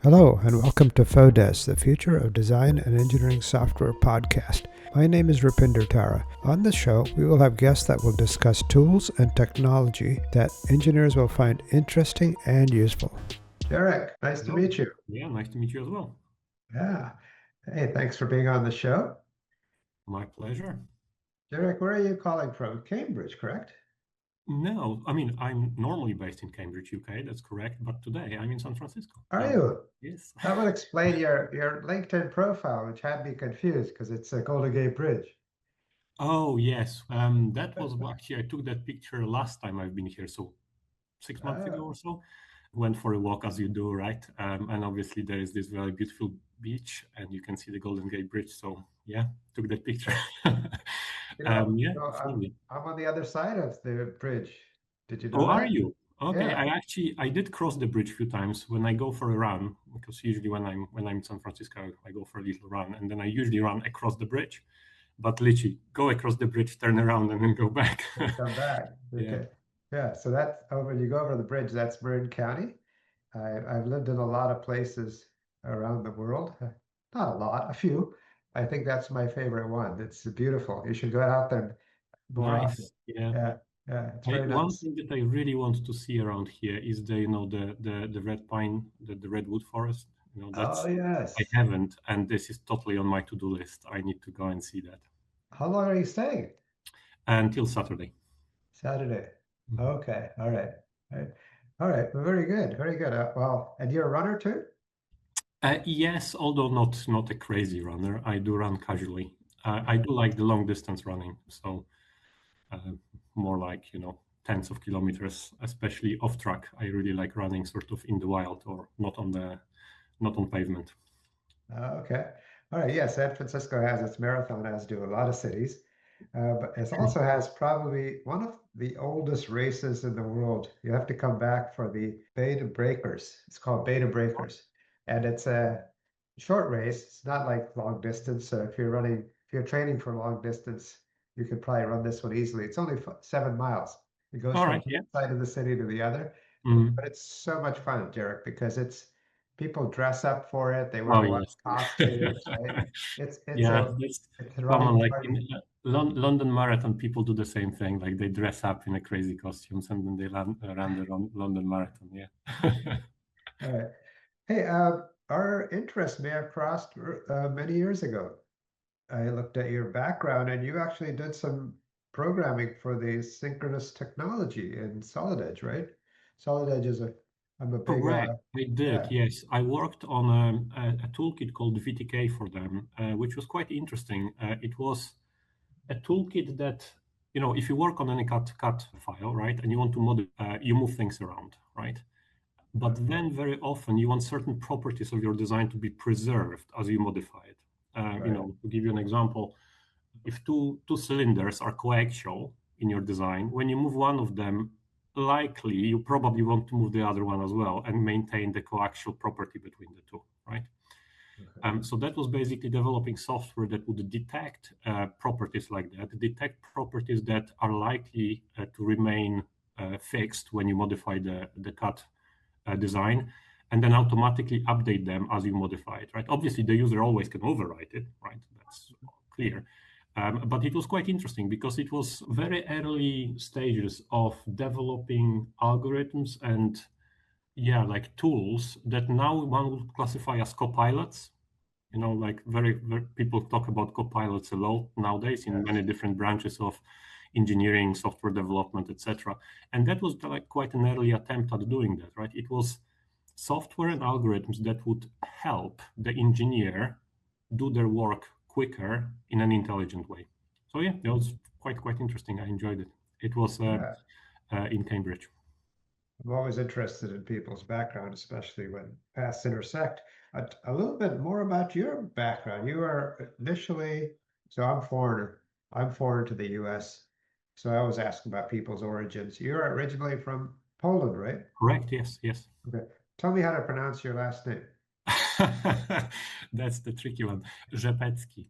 Hello, and welcome to FODES, the Future of Design and Engineering Software podcast. My name is Rupinder Tara. On this show, we will have guests that will discuss tools and technology that engineers will find interesting and useful. Jarek, nice to meet you. Yeah, nice to meet you as well. Yeah. Hey, thanks for being on the show. My pleasure. Jarek, where are you calling from? Cambridge, correct? No, I mean, I'm normally based in Cambridge, UK, that's correct, but today I'm in San Francisco. Are you? Yes. That would explain your LinkedIn profile, which had me confused because it's a Golden Gate Bridge. Oh, yes. That was actually, I took that picture last time I've been here, so 6 months ago or so. Went for a walk as you do, right? And obviously there is this very beautiful beach and you can see the Golden Gate Bridge. So yeah, took that picture. Yeah, absolutely. I'm on the other side of the bridge. Did you know Oh, are that? you? Okay, Yeah. I did cross the bridge a few times when I go for a run, because usually when I'm in San Francisco, I go for a little run, and then I usually run across the bridge, but literally go across the bridge, turn around, and then go back. Come back. Yeah. Okay. Yeah. So that's when you go over the bridge, that's Marin County. I've lived in a lot of places around the world. Not a lot, a few. I think that's my favorite one. It's beautiful. You should go out there more often. Nice. Yeah. Yeah. Yeah. It's very One nice. thing that I really want to see around here is the red pine, the redwood forest. Oh, I yes. haven't, and this is totally on my to-do list. I need to go and see that How long are you staying? until Saturday. Saturday. Mhm. Okay. All right. All right. All right. Well, very good. Very good. Well, and you're a runner too? Yes, although not a crazy runner. I do run casually. I do like the long distance running, so uh, more like tens of kilometers, especially off track. I really like running sort of in the wild or not on pavement. Okay. All right. Yeah. San Francisco has its marathon, as do a lot of cities. But it also has probably one of the oldest races in the world. You have to come back for the Beta Breakers. It's called Beta Breakers. And it's a short race. It's not like long distance. So if you're training for long distance, you could probably run this one easily. It's only 7 miles. It goes All from right, yeah. one side of the city to the other. Mhm. But it's so much fun, Derek, because it's people dress up for it. They Oh wear wild yes. costumes, right? It's Yeah, a that's it's a common. running Like in party. London Marathon, people do the same thing. Like they dress up in a crazy costumes and then they run the London Marathon. Yeah. All right. Hey, our interests may have crossed many years ago. I looked at your background, and you actually did some programming for the synchronous technology in Solid Edge, right? Solid Edge is I'm a big, Correct. I did. yeah, Yes, I worked on a toolkit called VTK for them, which was quite interesting. It was a toolkit that, if you work on any cut file, right, and you want to modify, you move things around, right? But then very often you want certain properties of your design to be preserved as you modify it. right, To give you an example, if two cylinders are coaxial in your design, when you move one of them, likely you probably want to move the other one as well and maintain the coaxial property between the two, right? okay, So that was basically developing software that would detect properties like that, detect properties that are likely to remain fixed when you modify the cut design, and then automatically update them as you modify it, right? Obviously, the user always can overwrite it, right? That's clear. But it was quite interesting because it was very early stages of developing algorithms and like tools that now one would classify as copilots. Like very people talk about copilots a lot nowadays in yes, many different branches of engineering, software development, etc. And that was like quite an early attempt at doing that, right? It was software and algorithms that would help the engineer do their work quicker in an intelligent way. So yeah, that was quite interesting. I enjoyed it. It was yeah. in Cambridge. I'm always interested in people's background, especially when paths intersect. A little bit more about your background. You are initially, so I'm foreigner. I'm foreign to the U.S. So I always ask about people's origins. You're originally from Poland, right? Correct. Yes. Yes. Okay. Tell me how to pronounce your last name. That's the tricky one. Rzepecki.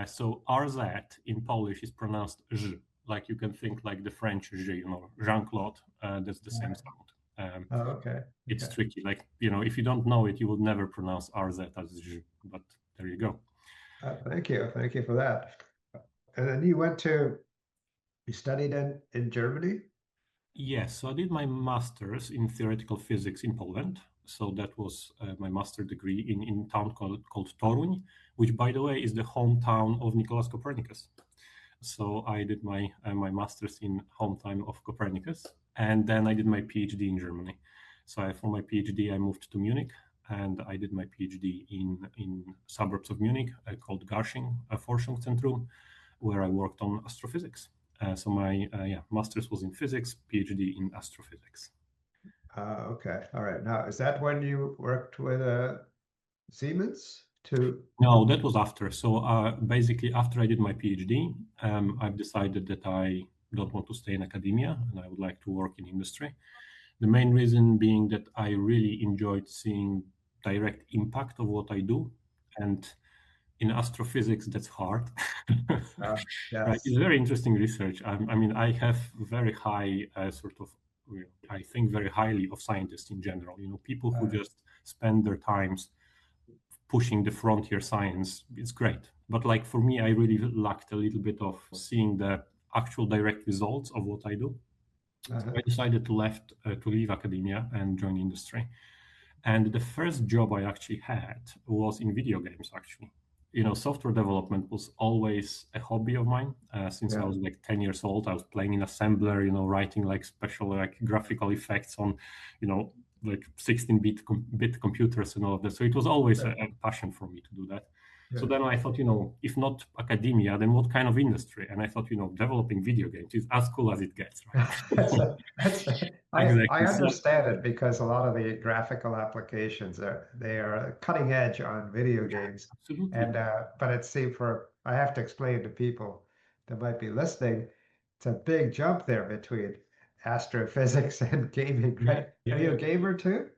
So RZ in Polish is pronounced Ż, like you can think like the French J, Jean-Claude. That's the same sound. Oh, okay. It's Okay. tricky. Like, if you don't know it, you will never pronounce RZ as Z, but there you go. Thank you. Thank you for that. And then you studied in Germany? Yes, so I did my master's in theoretical physics in Poland. So that was my master degree in a town called Toruń, which, by the way, is the hometown of Nicolaus Copernicus. So I did my master's in hometown of Copernicus, and then I did my PhD in Germany. So for my PhD, I moved to Munich, and I did my PhD in suburbs of Munich called Garching Forschungszentrum, where I worked on astrophysics. So my master's was in physics, PhD in astrophysics. Okay. All right. Now, is that when you worked with Siemens to? No, that was after. So basically, after I did my PhD, I've decided that I don't want to stay in academia and I would like to work in industry. The main reason being that I really enjoyed seeing direct impact of what I do. And in astrophysics, that's hard. Right? Yes. It's very interesting research. I mean, I have very high I think very highly of scientists in general. People who just spend their times pushing the frontier science. It's great. But like for me, I really lacked a little bit of seeing the actual direct results of what I do. Uh-huh. I decided to leave academia and join industry. And the first job I actually had was in video games, actually. Software development was always a hobby of mine. Since I Yeah. was like 10 years old, I was playing in assembler, writing like special like graphical effects on, like 16-bit computers and all of that. So it was always a passion for me to do that. So Good. then I thought, if not academia, then what kind of industry? And I thought, developing video games is as cool as it gets, right? I Exactly. So understand it because a lot of the graphical applications they are cutting edge on video games, absolutely. and but it seems I have to explain to people that might be listening, it's a big jump there between astrophysics and gaming, Yeah, right? yeah, Are you yeah. a gamer too?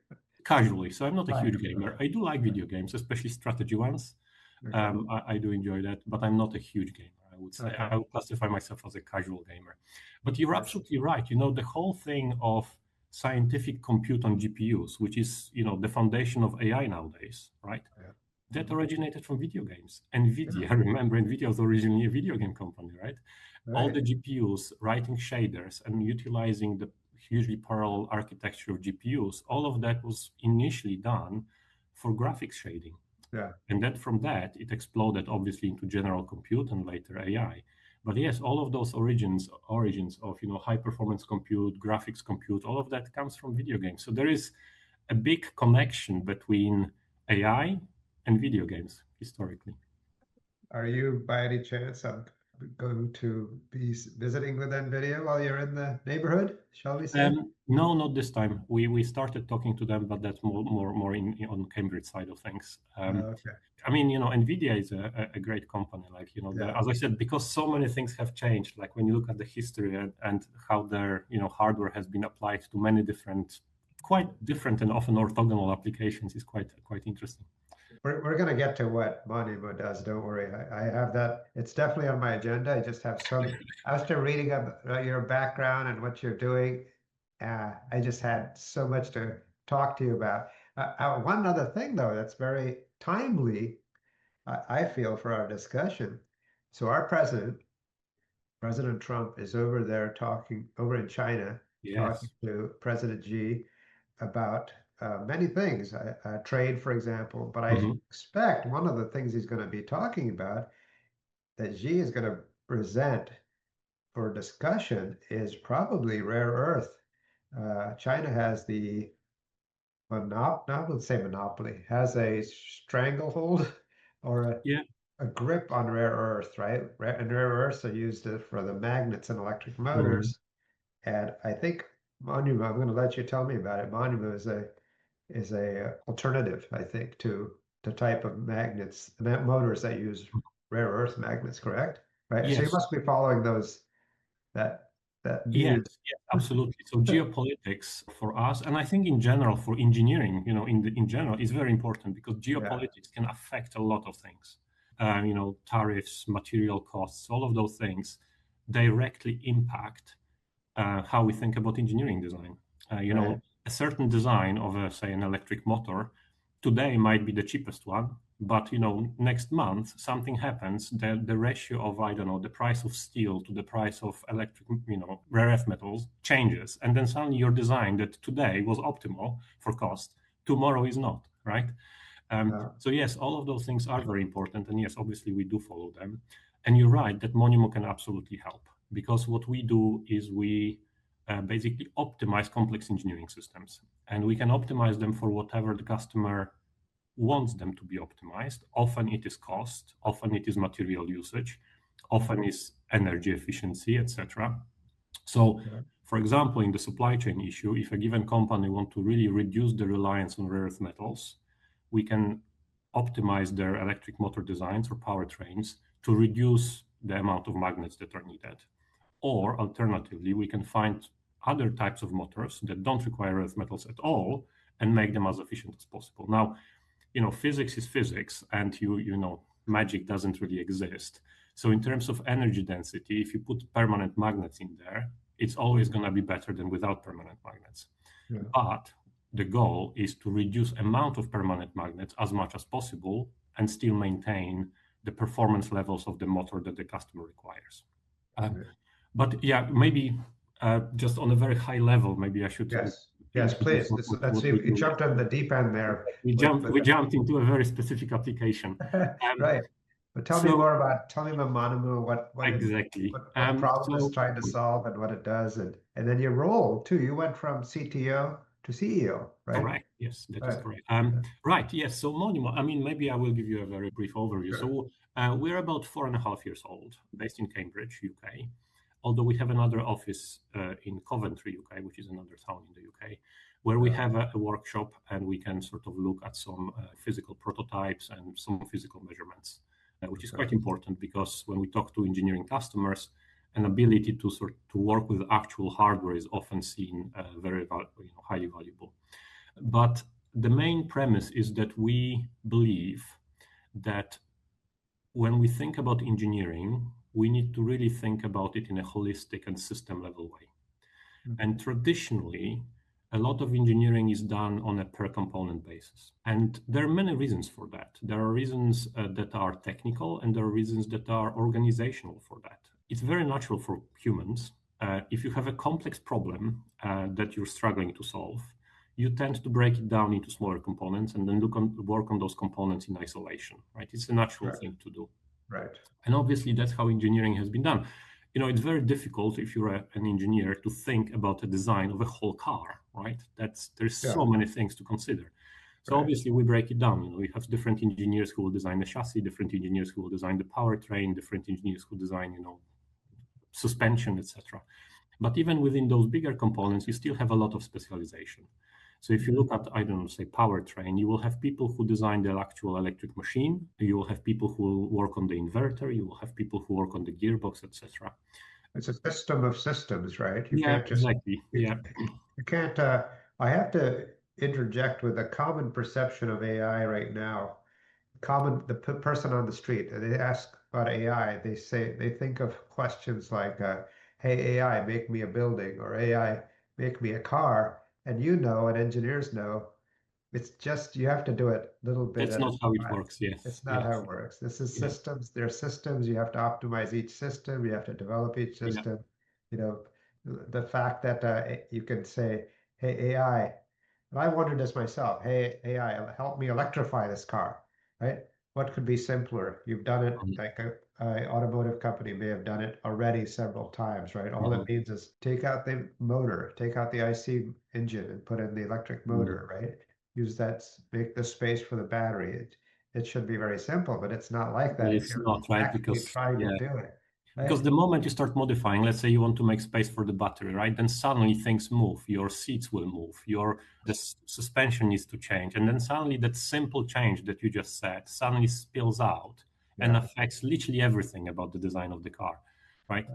Casually. So I'm not a huge Fine. gamer. I do like video games, especially strategy ones. Okay. I do enjoy that, but I'm not a huge gamer, I would say. Okay. I would classify myself as a casual gamer. But you're Yes. absolutely right. The whole thing of scientific compute on GPUs, which is, the foundation of AI nowadays, right? Yeah. That Mhm. originated from video games. NVIDIA, Yeah. remember, NVIDIA was originally a video game company, right? All Right. the GPUs, writing shaders and utilizing the hugely parallel architecture of GPUs, all of that was initially done for graphics shading. Yeah. And then from that, it exploded obviously into general compute and later AI. But yes, all of those origins of high performance compute, graphics compute, all of that comes from video games. So there is a big connection between AI and video games historically. Are you by any chance going to be visiting with NVIDIA while you're in the neighborhood, shall we say? No, not this time. We started talking to them, but that's more on Cambridge side of things. Okay. I mean, Nvidia is a great company. Like, Yeah. as I said, because so many things have changed. Like when you look at the history and how their hardware has been applied to many quite different and often orthogonal applications, is quite interesting. We're going to get to what Monumo does. Don't worry. I have that. It's definitely on my agenda. I just have some, after reading about your background and what you're doing, I just had so much to talk to you about. One other thing, though, that's very timely, I feel, for our discussion. So our President Trump, is over there talking, over in China, talking Yes. to President Xi about many things, trade, for example. But I Mhm. expect one of the things he's going to be talking about that Xi is going to present for discussion is probably rare earth. China has the I would say monopoly, has a stranglehold or Yeah. a grip on rare earth, right? And rare earths are used for the magnets in electric Mhm. motors. And I think Monumo, I'm going to let you tell me about it. Monumo is a alternative, I think, to the type of magnets, the motors that use rare earth magnets, correct? Right. So you Yes. must be following that that Yes, news. yes, absolutely. So geopolitics for us, and I think in general for engineering, in general, is very important because Yeah. geopolitics can affect a lot of things. Tariffs, material costs, all of those things directly impact how we think about engineering design. Right. a certain design of a, say, an electric motor today might be the cheapest one, but next month something happens that the ratio of, I don't know, the price of steel to the price of electric, rare earth metals changes, and then suddenly your design that today was optimal for cost tomorrow is not, right? So yes, all of those things are very important, and yes, obviously we do follow them. And you're right that Monumo can absolutely help, because what we do is we basically optimize complex engineering systems, and we can optimize them for whatever the customer wants them to be optimized. Often it is cost, often it is material usage, often is energy efficiency, etc. So, for example, in the supply chain issue, if a given company want to really reduce the reliance on rare earth metals, we can optimize their electric motor designs or powertrains to reduce the amount of magnets that are needed. Or alternatively, we can find other types of motors that don't require rare earth metals at all and make them as efficient as possible. Now, physics is physics, and magic doesn't really exist. So in terms of energy density, if you put permanent magnets in there, it's always going to be better than without permanent magnets. Yeah. But the goal is to reduce amount of permanent magnets as much as possible and still maintain the performance levels of the motor that the customer requires. But yeah, maybe just on a very high level, maybe I should. Yes, please. Let's see. You jumped on the deep end there. We jumped into a very specific application. Right. But tell me about Monumo, what exactly what problem it's trying to solve and what it does, and then your role too. You went from CTO to CEO, right? Correct. Yes, that is correct. Right. Yes. So Monumo, maybe I will give you a very brief overview. Sure. So we're about 4.5 years old, based in Cambridge, UK. Although we have another office in Coventry, UK, which is another town in the UK, where we have a workshop and we can sort of look at some physical prototypes and some physical measurements, which is quite important, because when we talk to engineering customers, an ability to work with actual hardware is often seen very highly valuable. But the main premise is that we believe that when we think about engineering, we need to really think about it in a holistic and system level way. And traditionally, a lot of engineering is done on a per component basis. And there are many reasons for that. There are reasons that are technical, and there are reasons that are organizational for that. It's very natural for humans. If you have a complex problem that you're struggling to solve, you tend to break it down into smaller components and then work on those components in isolation, right? It's a natural thing to do. Right. And obviously that's how engineering has been done. It's very difficult if you're an engineer to think about the design of a whole car, right? There's so many things to consider. So obviously we break it down. We have different engineers who will design the chassis, different engineers who will design the powertrain, different engineers who design, suspension, etc. But even within those bigger components, you still have a lot of specialization. So if you look at, I don't know, say powertrain, you will have people who design the actual electric machine. You will have people who will work on the inverter. You will have people who work on the gearbox, etc. It's a system of systems, right? You can't just, exactly. You can't. I have to interject with a common perception of AI right now. The person on the street, they ask about AI. They think of questions like, "Hey AI, make me a building," or "AI, make me a car." And and engineers know, it's just, you have to do it a little bit. That's not how it works, yes. It's not how it works. This is systems. They're systems. You have to optimize each system. You have to develop each system. The fact that you can say, "Hey AI," and I wondered this myself, "Hey AI, help me electrify this car," right? What could be simpler? You've done it, like an automotive company may have done it already several times, right? All it means is take out the motor, take out the IC engine and put in the electric motor, right? Use that, make the space for the battery. It should be very simple, but it's not like that. It's not, right? Because trying to do it. Right? Because the moment you start modifying, let's say you want to make space for the battery, right? Then suddenly things move. Your seats will move. The suspension needs to change. And then suddenly that simple change that you just said suddenly spills out and affects literally everything about the design of the car, right?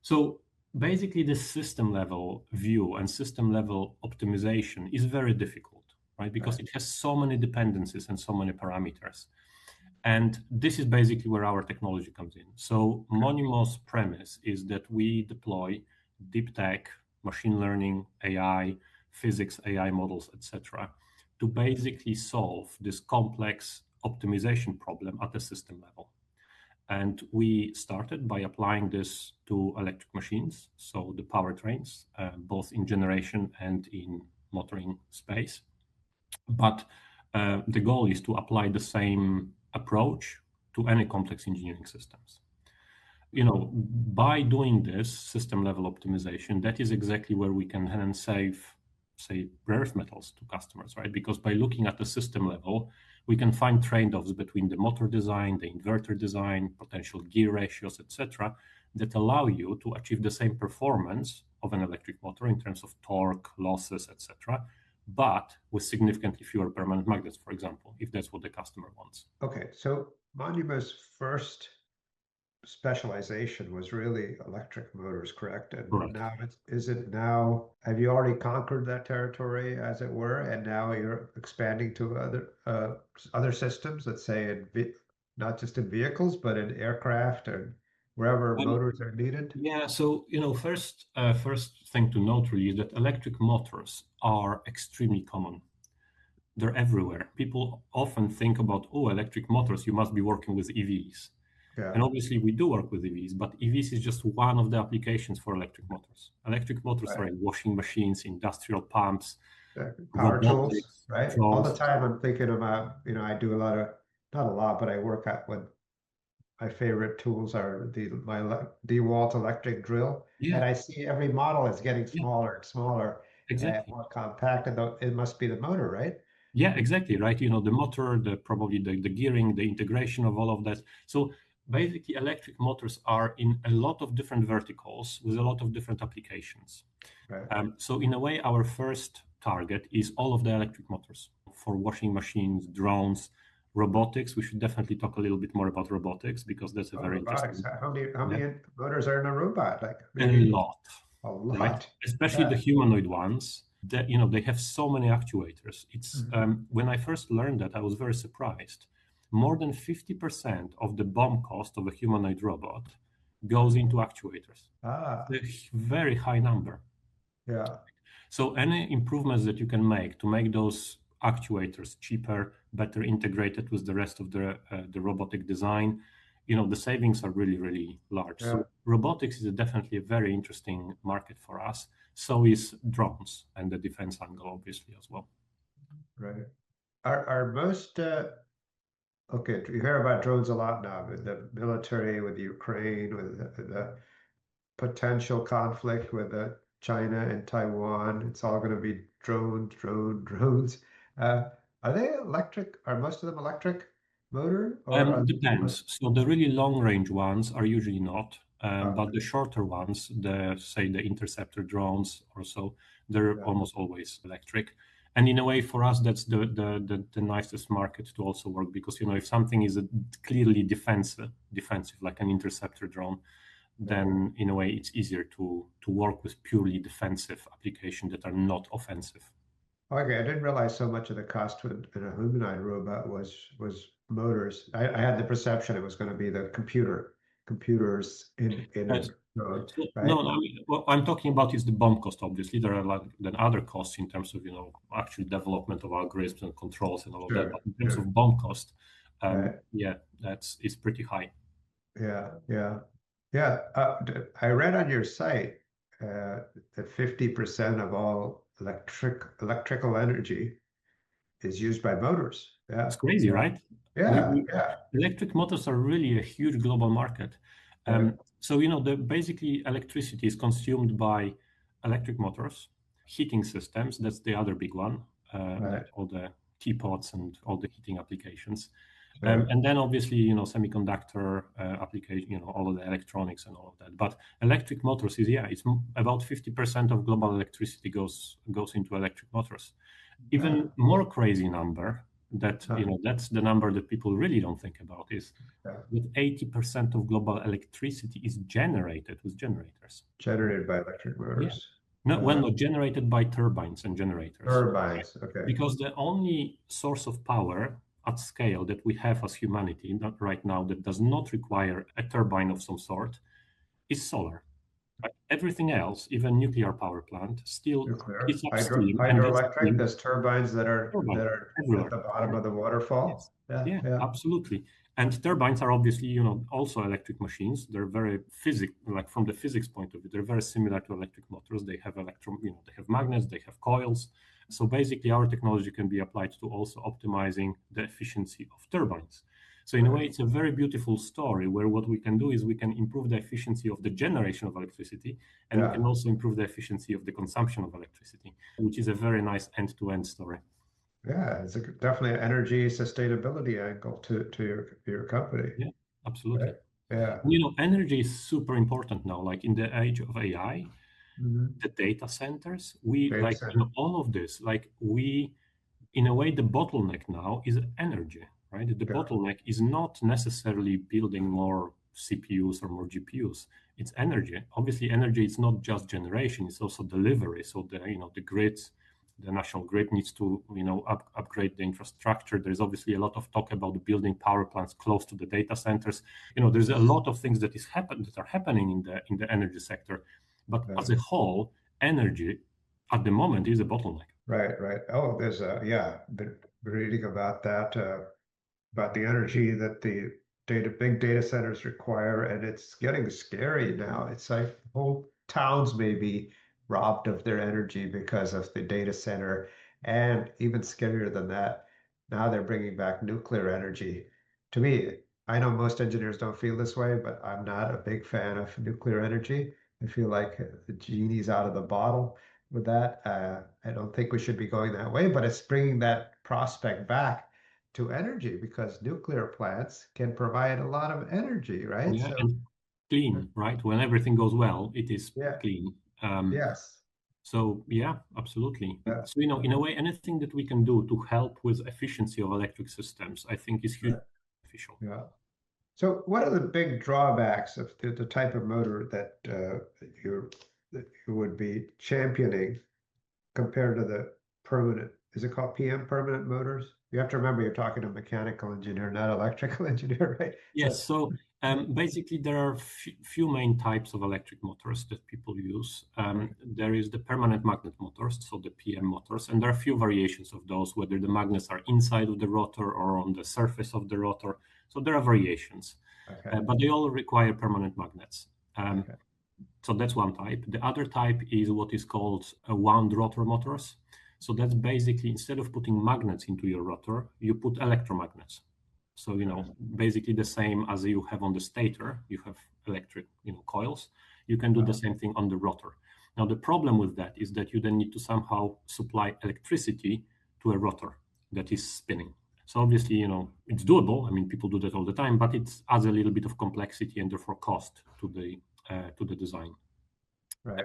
So basically the system level view and system level optimization is very difficult, right? Because it has so many dependencies and so many parameters. And this is basically where our technology comes in. So Monumo's premise is that we deploy deep tech, machine learning, AI, physics, AI models, etc., to basically solve this complex optimization problem at the system level. And we started by applying this to electric machines, so the powertrains, both in generation and in motoring space. But the goal is to apply the same approach to any complex engineering systems. By doing this system level optimization, that is exactly where we can then save, say, rare earth metals to customers, right? Because by looking at the system level, we can find trade-offs between the motor design, the inverter design, potential gear ratios, etc., that allow you to achieve the same performance of an electric motor in terms of torque, losses, etc., but with significantly fewer permanent magnets, for example, if that's what the customer wants. Okay, so Monumo's first specialization was really electric motors, correct? And Correct. now have you already conquered that territory, as it were, and now you're expanding to other systems, let's say not just in vehicles, but in aircraft and wherever motors are needed? Yeah, so first thing to note really is that electric motors are extremely common. They're everywhere. People often think about, oh, electric motors, you must be working with EVs. Yeah. And obviously we do work with EVs, but EVs is just one of the applications for electric motors. Electric motors are in washing machines, industrial pumps, power tools, robotics, right? drones. All the time I'm thinking about, I do a lot of, not a lot, but I work at what my favorite tools are my DeWalt electric drill. Yeah. And I see every model is getting smaller and smaller Exactly. and more compact. And it must be the motor, right? Yeah, exactly, right. The motor, probably the gearing, the integration of all of that. So basically, electric motors are in a lot of different verticals with a lot of different applications. Right. So in a way, our first target is all of the electric motors for washing machines, drones, robotics. We should definitely talk a little bit more about robotics because that's a very robotics. interesting. How many motors are in a robot? Like A maybe lot. A lot. Right? Especially the humanoid ones. That they have so many actuators. It's when I first learned that, I was very surprised. More than 50% of the BOM cost of a humanoid robot goes into actuators. It's a very high number. Yeah. So any improvements that you can make to make those actuators cheaper, better integrated with the rest of the robotic design, the savings are really, really large. Yeah. So robotics is definitely a very interesting market for us. So is drones and the defense angle, obviously, as well. Right. Are most okay, you hear about drones a lot now with the military, with Ukraine, with the potential conflict with China and Taiwan. It's all going to be drones. Are they electric? Are most of them electric motor? Or Depends. So the really long range ones are usually not, Oh. but the shorter ones, say the interceptor drones or so, they're almost always electric. And in a way, for us, that's the nicest market to also work because if something is clearly defensive, like an interceptor drone, then in a way it's easier to work with purely defensive applications that are not offensive. Okay, I didn't realize so much of the cost in a humanoid robot was motors. I had the perception it was going to be the computers in a drone, right? No, what I'm talking about is the BOM cost. Obviously, there are then other costs in terms of actual development of algorithms and controls and all of that. But in terms of BOM cost, yeah, it's pretty high. Yeah. I read on your site that 50% of all electrical energy is used by motors. Yeah. It's crazy, right? Yeah. Electric motors are really a huge global market. So basically electricity is consumed by electric motors, heating systems. That's the other big one. All the teapots and all the heating applications. And then obviously, semiconductor application, all of the electronics and all of that. But electric motors it's about 50% of global electricity goes into electric motors. Even more crazy number that, that's the number that people really don't think about is that 80% of global electricity is generated with generators. Generated by electric motors. Yeah. Not generated by turbines and generators. Turbines, okay. Because the only source of power at scale that we have as humanity right now that does not require a turbine of some sort is solar. But everything else, even nuclear power plant, still Nuclear, heats up steam, and that hydroelectric, steam there's turbines turbine that are at everywhere. the bottom Right? of the Yes. waterfall. Yeah, Yeah, yeah, absolutely. And turbines are obviously, also electric machines. They're very like from the physics point of view, they're very similar to electric motors. They have they have magnets, they have coils. So basically, our technology can be applied to also optimizing the efficiency of turbines. So in a right. way, it's a very beautiful story where what we can do is we can improve the efficiency of the generation of electricity, and we Yeah, can also improve the efficiency of the consumption of electricity, which is a very nice end-to-end story. yeah, it's definitely an energy sustainability angle to your company, Yeah, right? absolutely. Yeah. Energy is super important now. Like in the age of AI, Mhm. the data centers, we Data like, center. all of this. Like in a way, the bottleneck now is energy, right? The Yeah, bottleneck is not necessarily building more CPUs or more GPUs. It's energy. Obviously, energy is not just generation; it's also delivery. So the grids, the national grid needs to upgrade the infrastructure. There's obviously a lot of talk about building power plants close to the data centers. There's a lot of things that are happening in the energy sector, but yeah. as a whole, energy at the moment is a bottleneck. Right, right. Oh, there's yeah, been reading about that, about the energy that the big data centers require, and it's getting scary now. It's like whole towns may be robbed of their energy because of the data center, and even scarier than that, now they're bringing back nuclear energy. To me, I know most engineers don't feel this way, but I'm not a big fan of nuclear energy. I feel like the genie's out of the bottle with that. I don't think we should be going that way, but it's bringing that prospect back to energy because nuclear plants can provide a lot of energy, right? Yeah, So, and clean, right? When everything goes well, it is yeah, clean. Um, yes, so yeah, absolutely. yeah, So in a way, anything that we can do to help with efficiency of electric systems, I think is hugely right, beneficial. yeah. So, what are the big drawbacks of the type of motor that you would be championing compared to the permanent? Is it called PM permanent motors? You have to remember you're talking to a mechanical engineer, not electrical engineer, right? So, Yes, so basically there are few main types of electric motors that people use. right, There is the permanent magnet motors, so the PM motors, and there are a few variations of those, whether the magnets are inside of the rotor or on the surface of the rotor. So there are variations, okay, but they all require permanent magnets. Um, okay, so that's one type. The other type is what is called wound rotor motors. So that's basically instead of putting magnets into your rotor, you put electromagnets. So, okay, basically the same as you have on the stator, you have electric, coils. You can do the yeah, same thing on the rotor. Now, the problem with that is that you then need to somehow supply electricity to a rotor that is spinning. So obviously, it's doable. I mean, people do that all the time, but it adds a little bit of complexity and therefore cost to the design. right,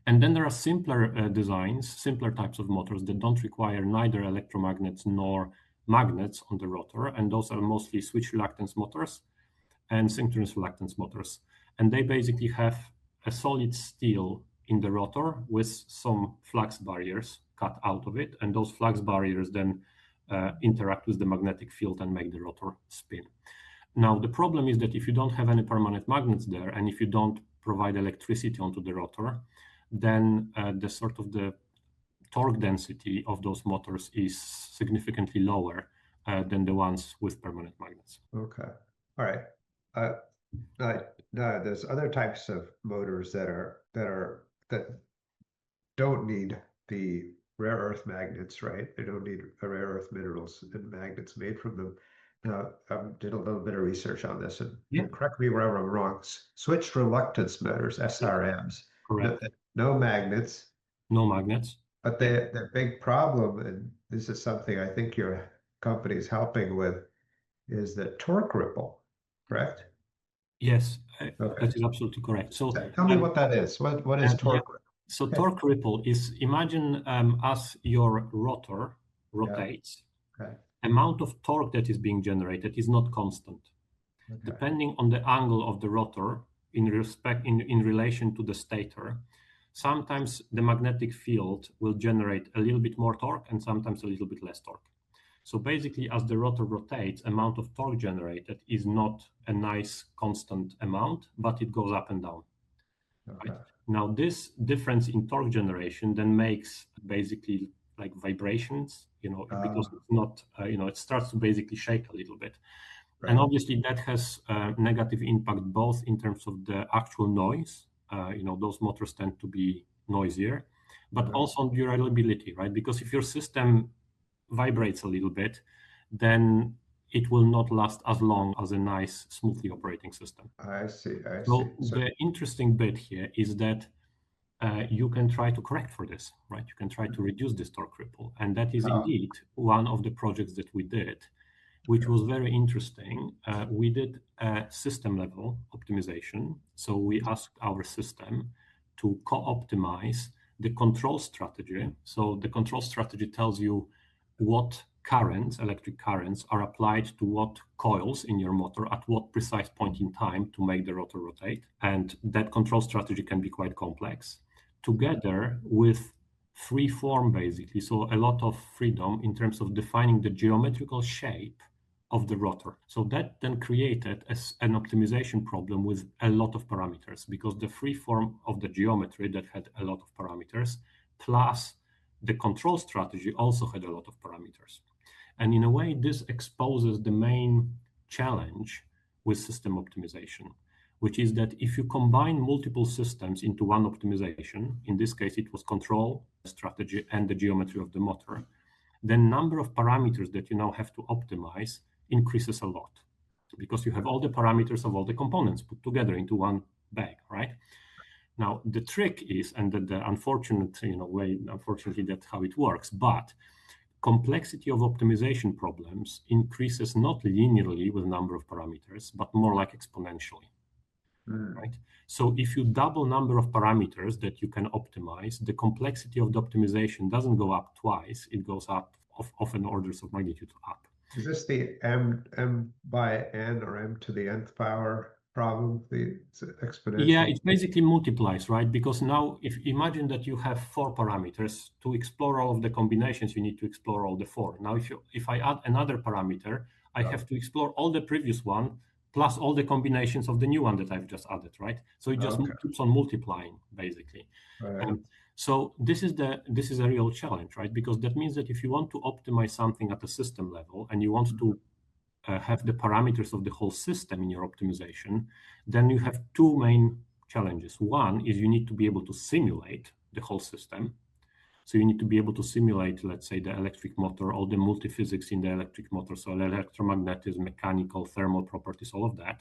And then there are simpler designs, simpler types of motors that don't require neither electromagnets nor magnets on the rotor, and those are mostly switch reluctance motors and synchronous reluctance motors. And they basically have a solid steel in the rotor with some flux barriers cut out of it, and those flux barriers then interact with the magnetic field and make the rotor spin. Now, the problem is that if you don't have any permanent magnets there, and if you don't provide electricity onto the rotor, then the torque density of those motors is significantly lower than the ones with permanent magnets. okay, all right. Uh, no, there's other types of motors that don't need the rare earth magnets, right? They don't need the rare earth minerals and magnets made from them. Now, I did a little bit of research on this, and Yeah, correct me wherever I'm wrong. Switched reluctance motors, yeah, SRMs, no, correct. no magnets, No magnets. but Yeah. the big problem, and this is something I think your company is helping with, is the torque ripple, correct? Yes, Okay. that is absolutely correct. So, Tell me what that is. What is yeah. torque So ripple? torque ripple is imagine as your rotor Yeah. rotates, Okay. amount of torque that is being generated is not constant. Okay. Depending on the angle of the rotor in relation to the stator, sometimes the magnetic field will generate a little bit more torque and sometimes a little bit less torque. So basically, as the rotor rotates, amount of torque generated is not a nice constant amount, but it goes up and down. Okay. Right? Now, this difference in torque generation then makes basically like vibrations, because it's not, it starts to basically shake a little bit. Right. And obviously that has a negative impact both in terms of the actual noise, those motors tend to be noisier, but also on durability, right? Because if your system vibrates a little bit, then it will not last as long as a nice, smoothly operating system. I see. So So, the interesting bit here is that you can try to correct for this, right? You can try to reduce this torque ripple. And that is indeed one of the projects that we did, which was very interesting. We did a system level optimization. So we asked our system to co-optimize the control strategy. So the control strategy tells you what currents, electric currents, are applied to what coils in your motor at what precise point in time to make the rotor rotate. And that control strategy can be quite complex, together with free form, basically. So a lot of freedom in terms of defining the geometrical shape of the rotor. So that then created an optimization problem with a lot of parameters, because the free form of the geometry that had a lot of parameters, plus the control strategy also had a lot of parameters. And in a way, this exposes the main challenge with system optimization, which is that if you combine multiple systems into one optimization, in this case, it was control strategy and the geometry of the motor, then number of parameters that you now have to optimize increases a lot, because you have all the parameters of all the components put together into one bag, right? Now, the trick is, and the unfortunate way, unfortunately, that's how it works, but complexity of optimization problems increases not linearly with number of parameters, but more like exponentially, right? So if you double number of parameters that you can optimize, the complexity of the optimization doesn't go up twice, it goes up often orders of magnitude up. Is this the m by n or m to the nth power problem, the exponential? Yeah, it basically multiplies, right? Because now, if imagine that you have 4 parameters, to explore all of the combinations, you need to explore all the 4. Now, if I add another parameter, I have to explore all the previous one plus all the combinations of the new one that I've just added, right? So it just keeps on multiplying, basically. So this is a real challenge, right? Because that means that if you want to optimize something at a system level and you want to have the parameters of the whole system in your optimization, then you have 2 main challenges. One is you need to be able to simulate the whole system. So you need to be able to simulate, let's say, the electric motor, all the multi-physics in the electric motor, so electromagnetism, mechanical, thermal properties, all of that.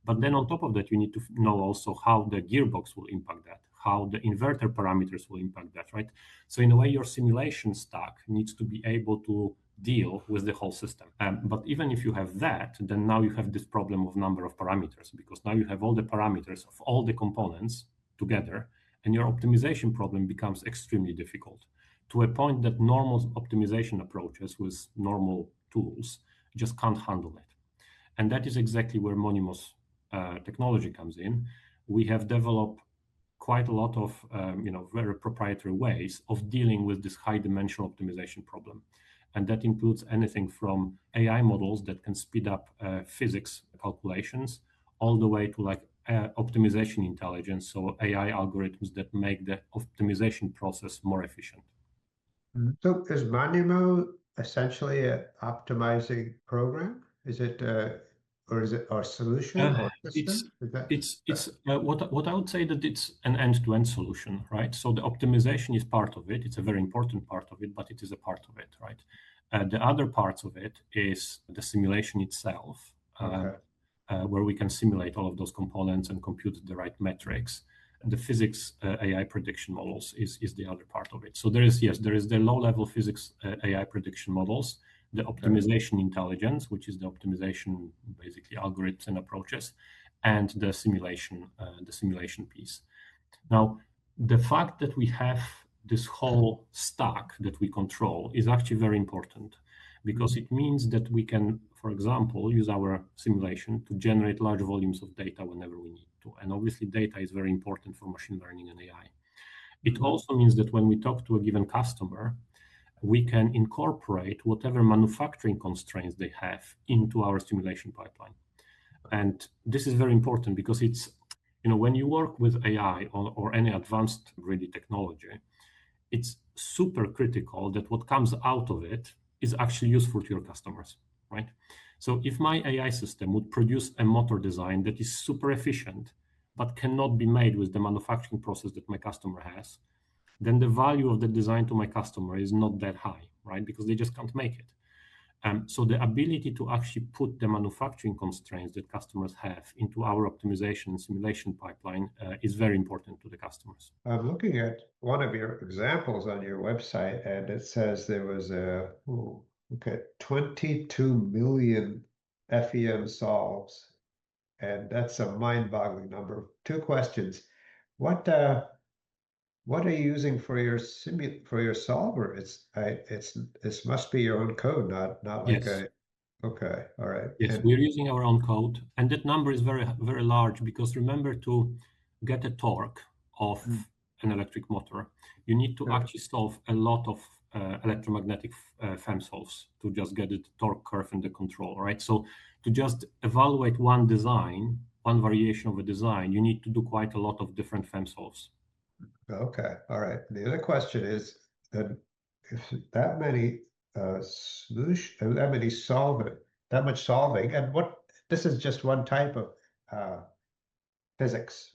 But then on top of that, you need to know also how the gearbox will impact that, how the inverter parameters will impact that, right? So in a way, your simulation stack needs to be able to deal with the whole system. But even if you have that, then now you have this problem of number of parameters, because now you have all the parameters of all the components together, and your optimization problem becomes extremely difficult, to a point that normal optimization approaches with normal tools just can't handle it. And that is exactly where Monumo's technology comes in. We have developed quite a lot of very proprietary ways of dealing with this high dimensional optimization problem. And that includes anything from AI models that can speed up physics calculations, all the way to like optimization intelligence, so AI algorithms that make the optimization process more efficient. So is Monumo essentially an optimizing program? Is it or is it a solution or system? It's what I would say that it's an end-to-end solution, right? So the optimization is part of it. It's a very important part of it, but it is a part of it, right? The other parts of it is the simulation itself, where we can simulate all of those components and compute the right metrics. The physics AI prediction models is the other part of it. So there is the low-level physics AI prediction models, the optimization intelligence, which is the optimization, basically algorithms and approaches, and the simulation piece. Now, the fact that we have this whole stack that we control is actually very important, because it means that we can, for example, use our simulation to generate large volumes of data whenever we need to. And obviously, data is very important for machine learning and AI. It also means that when we talk to a given customer, we can incorporate whatever manufacturing constraints they have into our simulation pipeline. And this is very important because it's, when you work with AI or any advanced really technology, it's super critical that what comes out of it is actually useful to your customers, right? So if my AI system would produce a motor design that is super efficient, but cannot be made with the manufacturing process that my customer has, then the value of the design to my customer is not that high, right? Because they just can't make it. So the ability to actually put the manufacturing constraints that customers have into our optimization and simulation pipeline is very important to the customers. I'm looking at one of your examples on your website, and it says there was 22 million FEM solves, and that's a mind-boggling number. Two questions. What are you using for your solver? This must be your own code, not like Yes. Okay, all right. Yes, we're using our own code, and that number is very, very large because remember, to get a torque of an electric motor, you need to actually solve a lot of electromagnetic FEM solves to just get the torque curve and the control, right? So to just evaluate one design, one variation of a design, you need to do quite a lot of different FEM solves. Okay, all right. The other question is that if that many that much solving, and this is just one type of physics.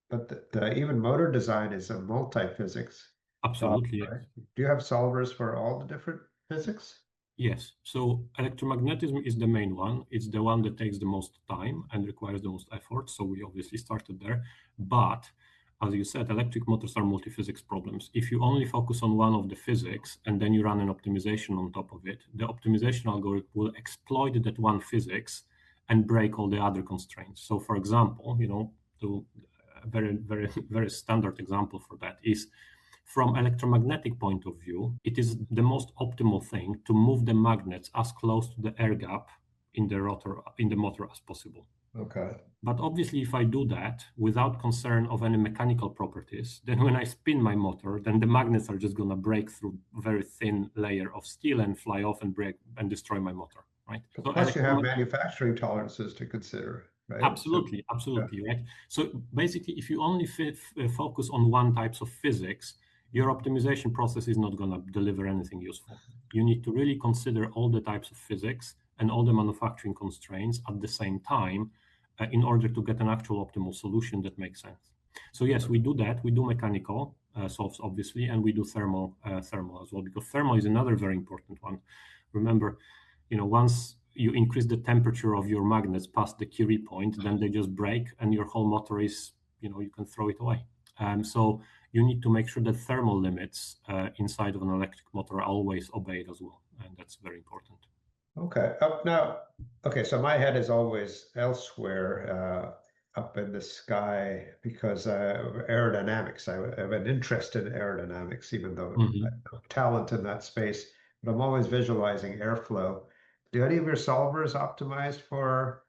But the even motor design is a multi-physics problem, Absolutely, yes. right? Do you have solvers for all the different physics? Yes. So electromagnetism is the main one. It's the one that takes the most time and requires the most effort. So we obviously started there. But as you said, electric motors are multi-physics problems. If you only focus on one of the physics and then you run an optimization on top of it, the optimization algorithm will exploit that one physics and break all the other constraints. So for example, a very, very, very standard example for that is, from electromagnetic point of view, it is the most optimal thing to move the magnets as close to the air gap in the motor as possible. Okay. But obviously, if I do that without concern of any mechanical properties, then when I spin my motor, then the magnets are just going to break through a very thin layer of steel and fly off and break and destroy my motor, right? So plus you have manufacturing tolerances to consider, right? Absolutely, absolutely, right? So basically, if you only focus on one types of physics, your optimization process is not going to deliver anything useful. You need to really consider all the types of physics and all the manufacturing constraints at the same time in order to get an actual optimal solution that makes sense. So yes, we do that. We do mechanical solves, obviously, and we do thermal as well, because thermal is another very important one. Remember, once you increase the temperature of your magnets past the Curie point, then they just break and your whole motor is, you can throw it away. So you need to make sure that thermal limits inside of an electric motor are always obeyed as well. And that's very important. Okay. So my head is always elsewhere, up in the sky, because aerodynamics. I have an interest in aerodynamics, even though I have no talent in that space, but I'm always visualizing airflow. Do any of your solvers optimize for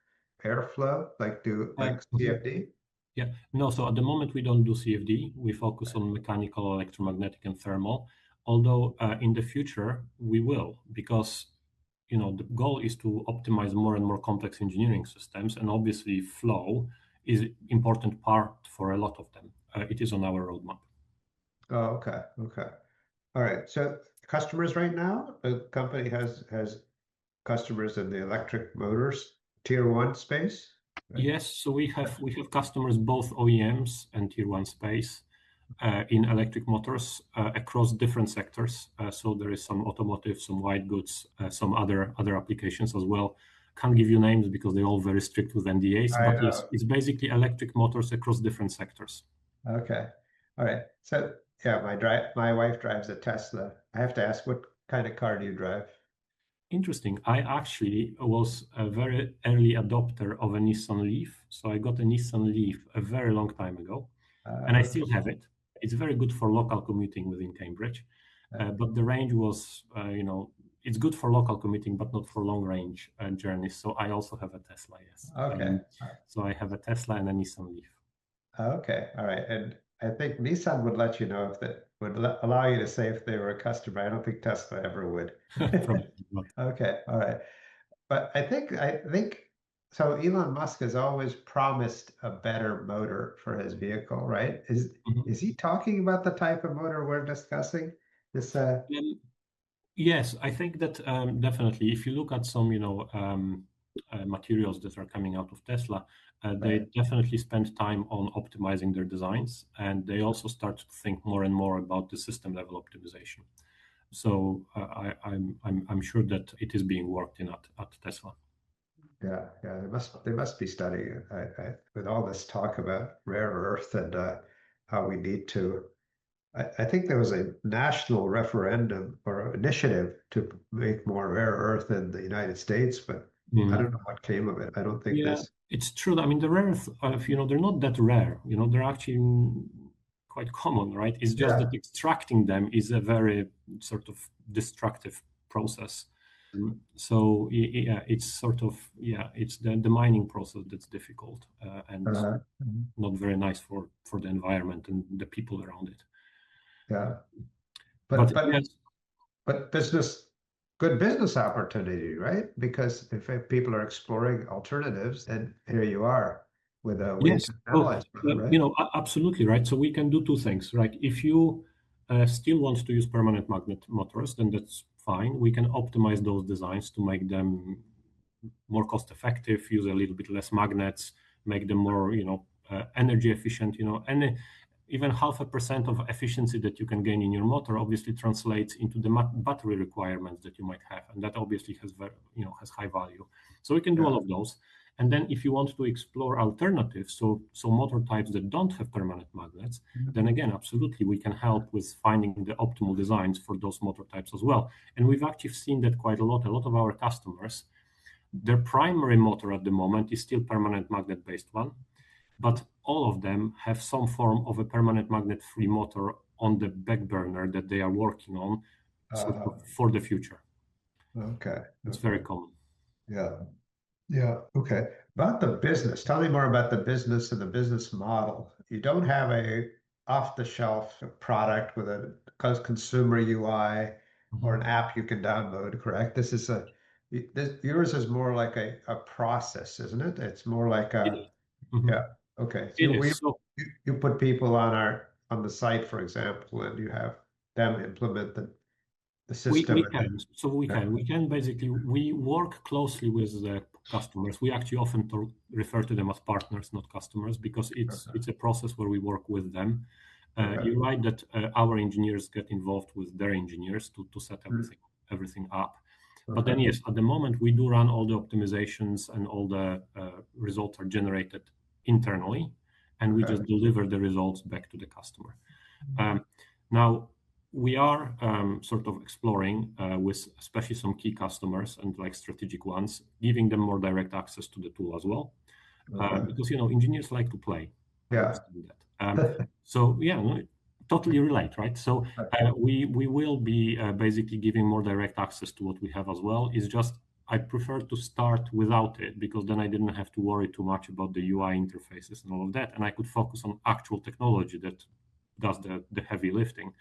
airflow, like CFD? Yeah, no, so at the moment we don't do CFD. We focus on mechanical, electromagnetic, and thermal. Although in the future we will, because the goal is to optimize more and more complex engineering systems, and obviously flow is important part for a lot of them. It is on our roadmap. Oh, okay. All right. So customers right now, the company has customers in the electric motors tier one space, right? Yes, so we have customers, both OEMs and tier one space, in electric motors across different sectors. So there is some automotive, some white goods, some other applications as well. Can't give you names because they're all very strict with NDAs. But yes, it's basically electric motors across different sectors. Okay, all right. So yeah, my wife drives a Tesla. I have to ask, what kind of car do you drive? Interesting. I actually was a very early adopter of a Nissan Leaf. So I got a Nissan Leaf a very long time ago, and I still have it. It's very good for local commuting within Cambridge, but the range was, it's good for local commuting, but not for long range journeys. So I also have a Tesla, yes. Okay. So I have a Tesla and a Nissan Leaf. Okay, all right. And I think Nissan would let you know if that would allow you to say if they were a customer. I don't think Tesla ever would. Probably not. Okay, all right. But I think so Elon Musk has always promised a better motor for his vehicle, right? Mhm. Is he talking about the type of motor we're discussing? This Um, Yes, I think that definitely. If you look at some, materials that are coming out of Tesla, they right. definitely spend time on optimizing their designs, and they also start to think more and more about the system level optimization. So I'm sure that it is being worked in at Tesla. Yeah, yeah, they must be studying it. With all this talk about rare earth and how we need to. I think there was a national referendum or initiative to make more rare earth in the United States, but I don't Mm. know what came of it. I don't think Yeah, this. it's true. I mean, the rare earth, they're not that rare. They're actually quite common, right? It's just Yeah. that extracting them is a very sort of destructive process. So yeah, it's sort of it's the mining process that's difficult and Mhm. not very nice for the environment and the people around it. Yeah. But But but yes, but good business opportunity, right? Because if people are exploring alternatives, then here you are with a way yes. to Oh, analyze for them, right? absolutely right. So we can do two things, right? If you still want to use permanent magnet motors, then that's fine. We can optimize those designs to make them more cost effective, use a little bit less magnets, make them more, energy efficient, and even 0.5% of efficiency that you can gain in your motor obviously translates into the battery requirements that you might have. And that obviously has very, has high value. So we can do Yeah. all of those. And then if you want to explore alternatives, so motor types that don't have permanent magnets, then again, absolutely, we can help with finding the optimal designs for those motor types as well. And we've actually seen that quite a lot. A lot of our customers, their primary motor at the moment is still permanent magnet based one, but all of them have some form of a permanent magnet free motor on the back burner that they are working on sort Uh, of for the future. okay. It's very Okay. common. Yeah. Yeah. Okay. About the business, tell me more about the business and the business model. You don't have a off-the-shelf product with a consumer UI or an Mhm. app you can download, correct? Yours is more like a process, isn't it? It's more like It a, is. Mhm. yeah. Okay. So It is. So you put people on the site, for example, and you have them implement the we system and can. So we can basically we work closely with the customers. We actually often refer to them as partners, not customers, because it's a process where we work with them. okay. You're right that our engineers get involved with their engineers to set everything up. But then Okay. yes, at the moment we do run all the optimizations and all the results are generated internally, and we Okay. just deliver the results back to the customer. Now, we are sort of exploring with especially some key customers and like strategic ones, giving them more direct access to the tool as well, Okay. because engineers like to play. I Yeah. understand that. So yeah, no, totally relate, right? So we will be basically giving more direct access to what we have as well. It's just I prefer to start without it because then I didn't have to worry too much about the UI interfaces and all of that, and I could focus on actual technology that does the heavy lifting.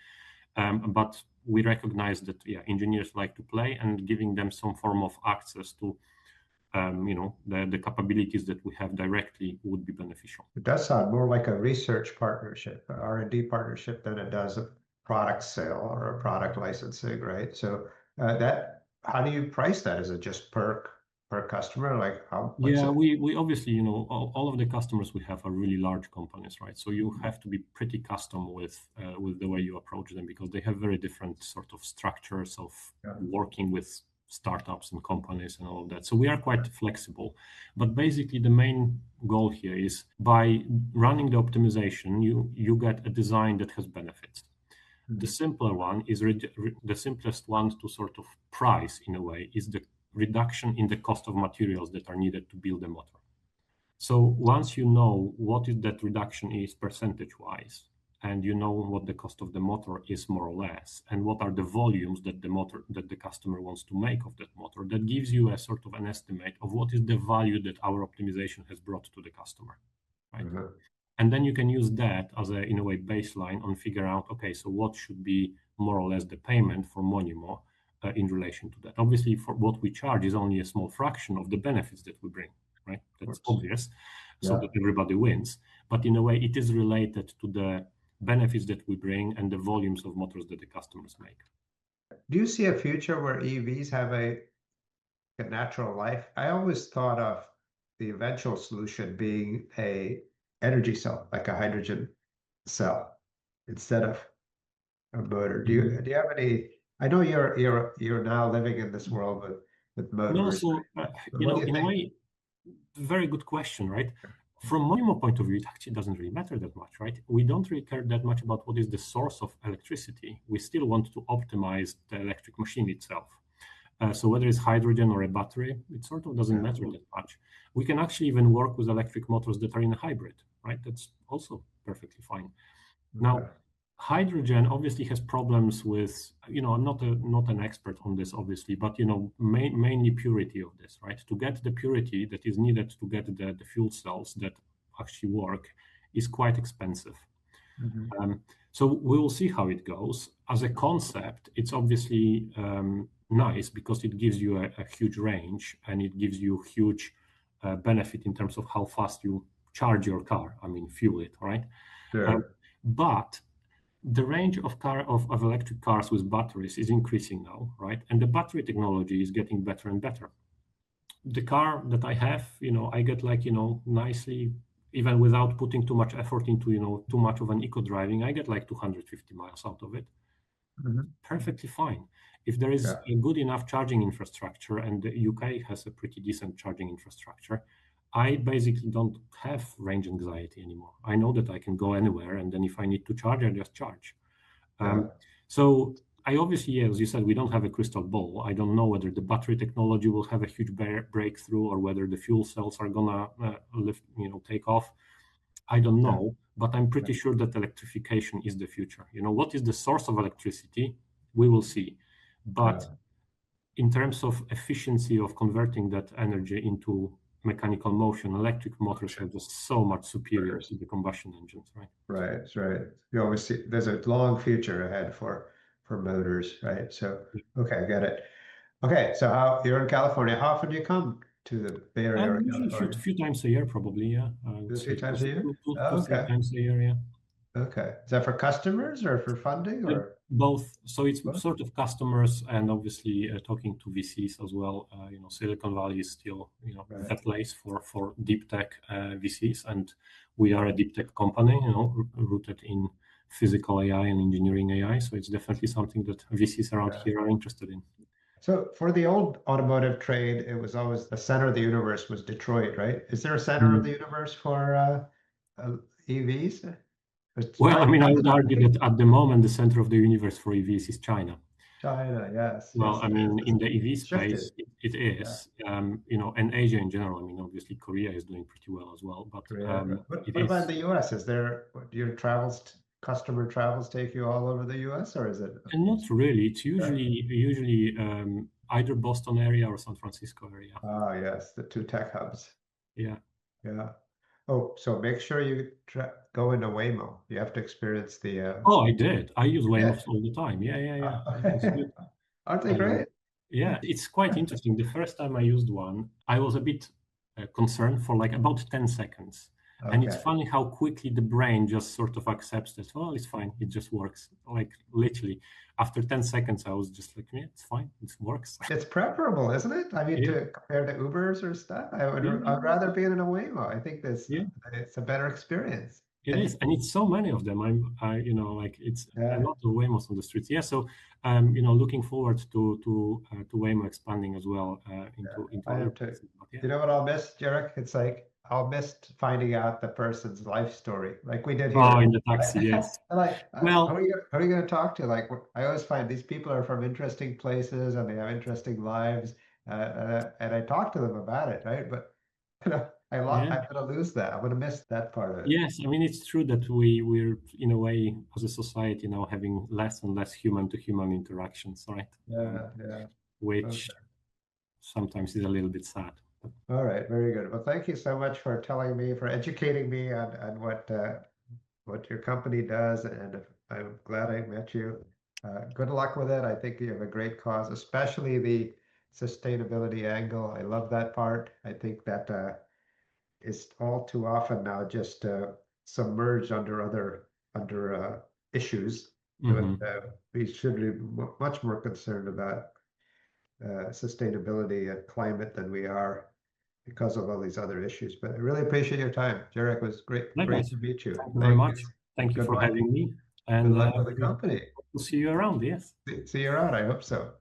But we recognize that engineers like to play, and giving them some form of access to the capabilities that we have directly would be beneficial. It does sound more like a research partnership, a R&D partnership than it does a product sale or a product licensing, right? So how do you price that? Is it just per customer? Like what's Yeah, it? we obviously, all of the customers we have are really large companies, right? So you have to be pretty custom with the way you approach them because they have very different sort of structures of Yeah. working with startups and companies and all of that. So we are quite flexible. But basically the main goal here is by running the optimization, you get a design that has benefits. The Mhm. simpler one is the simplest one to sort of price in a way is the reduction in the cost of materials that are needed to build a motor. So once you know what is that reduction is percentage wise, and you know what the cost of the motor is more or less, and what are the volumes that the customer wants to make of that motor, that gives you a sort of an estimate of what is the value that our optimization has brought to the customer, right? Mhm. And then you can use that as a in a way baseline on figure out, okay, so what should be more or less the payment for Monumo in relation to that. Obviously, for what we charge is only a small fraction of the benefits that we bring, right? That's course. obvious, so Yeah. that everybody wins. But in a way, it is related to the benefits that we bring and the volumes of motors that the customers make. Do you see a future where EVs have a natural life? I always thought of the eventual solution being a energy cell, like a hydrogen cell, instead of a motor. Mhm. Do you have any? I know you're now living in this world with No, motors, so but what do you in a think? way, very good question, right? From Monumo point of view, it actually doesn't really matter that much, right? We don't really care that much about what is the source of electricity. We still want to optimize the electric machine itself. So whether it's hydrogen or a battery, it sort of doesn't Yeah. matter that much. We can actually even work with electric motors that are in a hybrid, right? That's also perfectly fine. Now, Okay. hydrogen obviously has problems with, I'm not an expert on this, obviously, but mainly purity of this, right? To get the purity that is needed to get the fuel cells that actually work is quite expensive. Mhm. So we will see how it goes. As a concept, it's obviously nice because it gives you a huge range and it gives you huge benefit in terms of how fast you charge your car. I mean, fuel it, right? Sure. But the range of electric cars with batteries is increasing now, right? And the battery technology is getting better and better. The car that I have, I get like, nicely, even without putting too much effort into, too much of an eco driving, I get like 250 miles out of it. Mhm. Perfectly fine. If there is Yeah. a good enough charging infrastructure, and the UK has a pretty decent charging infrastructure, I basically don't have range anxiety anymore. I know that I can go anywhere, and then if I need to charge, I just charge. Yeah. So I obviously, as you said, we don't have a crystal ball. I don't know whether the battery technology will have a huge breakthrough or whether the fuel cells are gonna take off. I don't Yeah. know, but I'm pretty sure that electrification is the future. What is the source of electricity? We will see. But Yeah. in terms of efficiency of converting that energy into mechanical motion, electric motors are just so much superior to the combustion engines, right? Right, right. You always see there's a long future ahead for motors, right? So, okay, I get it. Okay, so how you're in California? How often do you come to the Bay Area or Usually a few, California? few times a year, probably, yeah. I would Two, three say two, times a year? two, two, Oh, two, three okay, times a year, yeah. okay. Is that for customers or for funding or Both. So it's both? sort of customers and obviously talking to VCs as well. Silicon Valley is still, Right. the place for deep tech VCs, and we are a deep tech company, rooted in physical AI and engineering AI. So it's definitely something that VCs around Yeah. here are interested in. So for the old automotive trade, it was always the center of the universe was Detroit, right? Is there a center of the Mm. universe for EVs? It's Well, I China, mean, I would isn't argue it? that at the moment, the center of the universe for EVs is China. China, yes, Well, yes, I it is. mean, in the EV It's shifted. space, it Yeah, is, and Asia in general. I mean, obviously Korea is doing pretty well as well, but Korea. it What about is the US? Is there, do your customer travels take you all over the US or is it? and not really. It's Yeah. usually either Boston area or San Francisco area. Ah, yes, the two tech hubs. Yeah. Yeah. Oh, so make sure you go into Waymo. You have to experience the, Oh, I did. I use yeah. Waymo all the time. Yeah, yeah, yeah. It's good. Aren't they Um, great? yeah, it's quite interesting. The first time I used one, I was a bit concerned for like about 10 seconds. And it's Okay. funny how quickly the brain just sort of accepts that, well, it's fine. It just works. Like literally, after 10 seconds, I was just like, yeah, it's fine. It works. It's preferable, isn't it? I mean, Yeah, to compare to Ubers or stuff, yeah, I'd rather be in a Waymo. I think this yeah. it's a better experience. It And is, and it's so many of them. Like it's a yeah, lot of Waymos on the streets. Yeah, so looking forward to Waymo expanding as well into I other have to. places. But yeah. You know what I'll miss, Jarek? It's like I'll miss finding out the person's life story, like we did Oh, in here. the taxi, yes. Like, Well, who are you going to talk to? Like, I always find these people are from interesting places and they have interesting lives, and I talk to them about it, right? But yeah, I'm going to lose that. I'm going to miss that part of it. yes. I mean, it's true that we're in a way as a society now having less and less human to human interactions, right? Yeah, yeah. Which Okay. sometimes is a little bit sad. All right, very good. Well, thank you so much for telling me, for educating me on what your company does, and I'm glad I met you. Good luck with it. I think you have a great cause, especially the sustainability angle. I love that part. I think that is all too often now just submerged under other issues. Mhm. But we should be much more concerned about sustainability and climate than we are because of all these other issues. But I really appreciate your time, Jarek. It was great Likewise. to meet you. Thank you very much. Thank you Good for luck. having me. Good And luck with the company. we'll see you around. Yes. See you around. I hope so.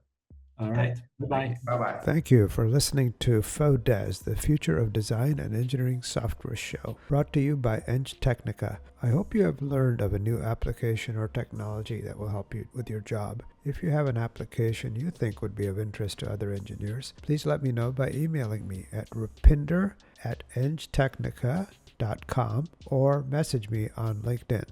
All right. Bye-bye. Bye-bye. Thank you for listening to FODES, the Future of Design and Engineering Software Show, brought to you by Eng Technica. I hope you have learned of a new application or technology that will help you with your job. If you have an application you think would be of interest to other engineers, please let me know by emailing me at rupinder@engtechnica.com or message me on LinkedIn.